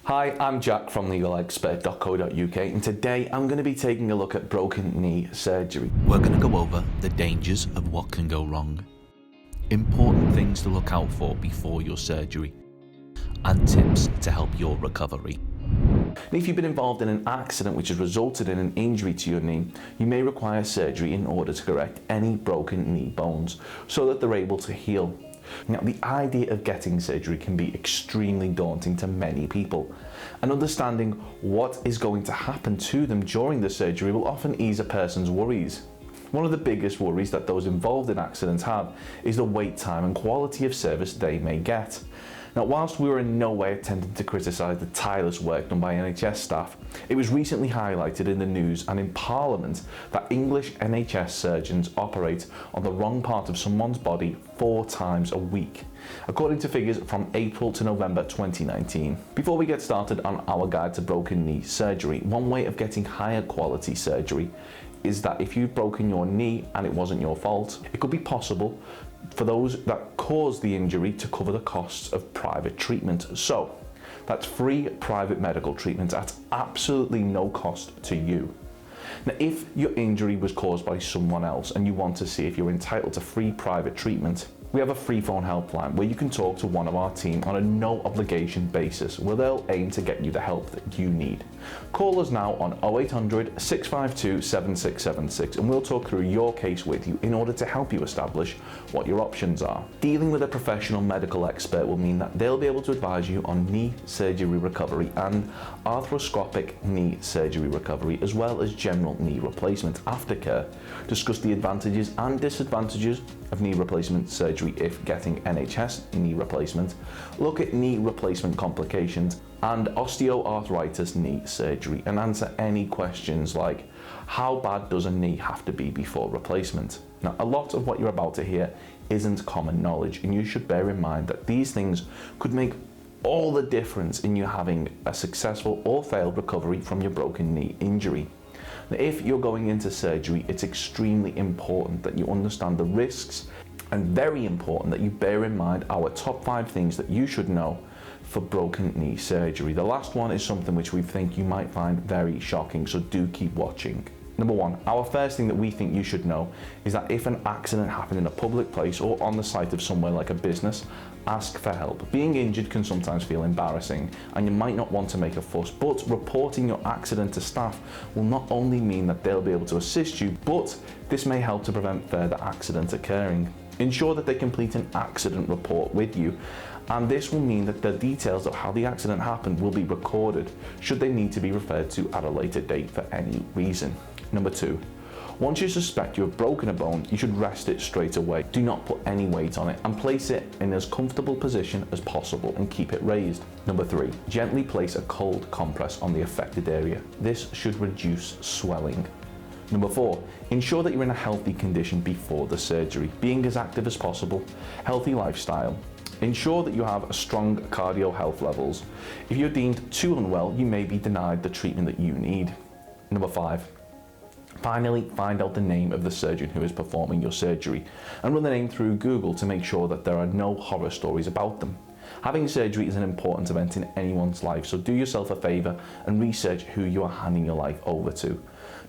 Hi, I'm Jack from legalexpert.co.uk and today I'm going to be taking a look at broken knee surgery. We're going to go over the dangers of what can go wrong, important things to look out for before your surgery, and tips to help your recovery. And if you've been involved in an accident which has resulted in an injury to your knee, you may require surgery in order to correct any broken knee bones so that they're able to heal. Now, the idea of getting surgery can be extremely daunting to many people, and understanding what is going to happen to them during the surgery will often ease a person's worries. One of the biggest worries that those involved in accidents have is the wait time and quality of service they may get. Now, whilst we were in no way attempting to criticise the tireless work done by NHS staff, it was recently highlighted in the news and in Parliament that English NHS surgeons operate on the wrong part of someone's body 4 times a week, according to figures from April to November 2019. Before we get started on our guide to broken knee surgery, one way of getting higher quality surgery is that if you've broken your knee and it wasn't your fault, it could be possible for those that caused the injury to cover the costs of private treatment. So that's free private medical treatment at absolutely no cost to you. Now, if your injury was caused by someone else and you want to see if you're entitled to free private treatment, we have a free phone helpline where you can talk to one of our team on a no obligation basis, where they'll aim to get you the help that you need. Call us now on 0800 652 7676 and we'll talk through your case with you in order to help you establish what your options are. Dealing with a professional medical expert will mean that they'll be able to advise you on knee surgery recovery and arthroscopic knee surgery recovery, as well as general knee replacement aftercare, discuss the advantages and disadvantages of knee replacement surgery if getting NHS knee replacement, look at knee replacement complications and osteoarthritis knee surgery, and answer any questions like, how bad does a knee have to be before replacement? Now, a lot of what you're about to hear isn't common knowledge, and you should bear in mind that these things could make all the difference in you having a successful or failed recovery from your broken knee injury. Now, if you're going into surgery, it's extremely important that you understand the risks, and very important that you bear in mind our top 5 things that you should know for broken knee surgery. The last one is something which we think you might find very shocking, so do keep watching. Number 1, our first thing that we think you should know is that if an accident happened in a public place or on the site of somewhere like a business, ask for help. Being injured can sometimes feel embarrassing and you might not want to make a fuss, but reporting your accident to staff will not only mean that they'll be able to assist you, but this may help to prevent further accidents occurring. Ensure that they complete an accident report with you, and this will mean that the details of how the accident happened will be recorded should they need to be referred to at a later date for any reason. Number 2, once you suspect you have broken a bone, you should rest it straight away. Do not put any weight on it and place it in as comfortable position as possible and keep it raised. Number 3, gently place a cold compress on the affected area. This should reduce swelling. Number 4, ensure that you're in a healthy condition before the surgery, being as active as possible, healthy lifestyle. Ensure that you have a strong cardio health levels. If you're deemed too unwell, you may be denied the treatment that you need. Number 5, finally find out the name of the surgeon who is performing your surgery and run the name through Google to make sure that there are no horror stories about them. Having surgery is an important event in anyone's life, so do yourself a favour and research who you are handing your life over to.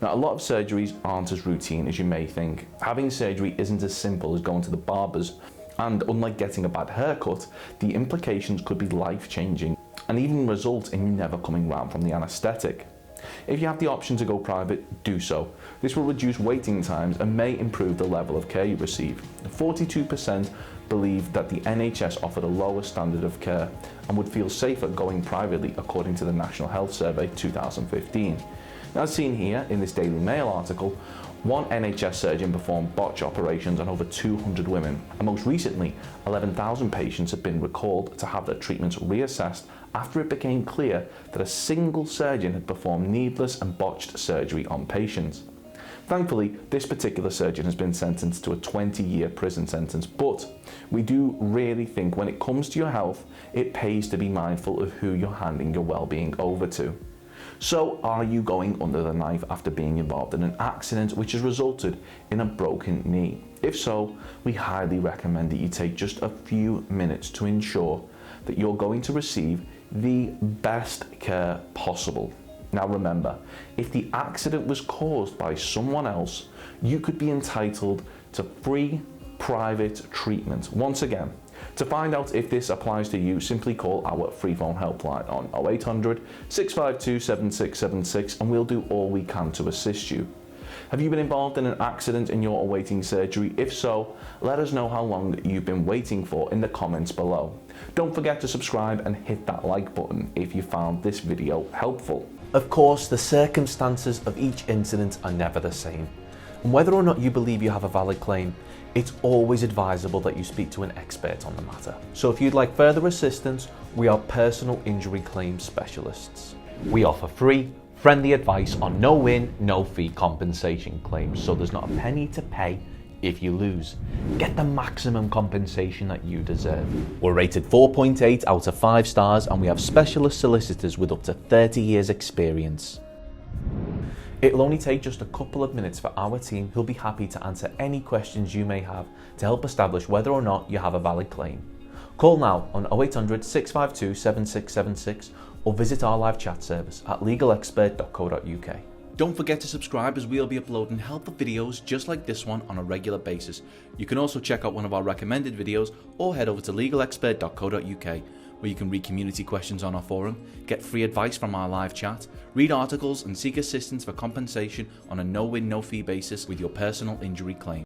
Now, a lot of surgeries aren't as routine as you may think. Having surgery isn't as simple as going to the barber's, and unlike getting a bad haircut, the implications could be life-changing and even result in you never coming round from the anaesthetic. If you have the option to go private, do so. This will reduce waiting times and may improve the level of care you receive. 42% believe that the NHS offered a lower standard of care and would feel safer going privately, according to the National Health Survey 2015. Now, as seen here in this Daily Mail article, one NHS surgeon performed botch operations on over 200 women, and most recently, 11,000 patients have been recalled to have their treatments reassessed after it became clear that a single surgeon had performed needless and botched surgery on patients. Thankfully, this particular surgeon has been sentenced to a 20-year prison sentence, but we do really think when it comes to your health, it pays to be mindful of who you're handing your well-being over to. So, are you going under the knife after being involved in an accident which has resulted in a broken knee? If so, we highly recommend that you take just a few minutes to ensure that you're going to receive the best care possible. Now remember, if the accident was caused by someone else, you could be entitled to free private treatment. Once again, to find out if this applies to you, simply call our free phone helpline on 0800 652 7676 and we'll do all we can to assist you. Have you been involved in an accident and you're awaiting surgery? If so, let us know how long you've been waiting for in the comments below. Don't forget to subscribe and hit that like button if you found this video helpful. Of course, the circumstances of each incident are never the same. And whether or not you believe you have a valid claim, it's always advisable that you speak to an expert on the matter. So if you'd like further assistance, we are personal injury claim specialists. We offer free, friendly advice on no win, no fee compensation claims, so there's not a penny to pay if you lose. Get the maximum compensation that you deserve. We're rated 4.8 out of 5 stars and we have specialist solicitors with up to 30 years experience. It'll only take just a couple of minutes for our team who'll be happy to answer any questions you may have to help establish whether or not you have a valid claim. Call now on 0800 652 7676 or visit our live chat service at legalexpert.co.uk. Don't forget to subscribe as we'll be uploading helpful videos just like this one on a regular basis. You can also check out one of our recommended videos or head over to legalexpert.co.uk where you can read community questions on our forum, get free advice from our live chat, read articles and seek assistance for compensation on a no-win, no-fee basis with your personal injury claim.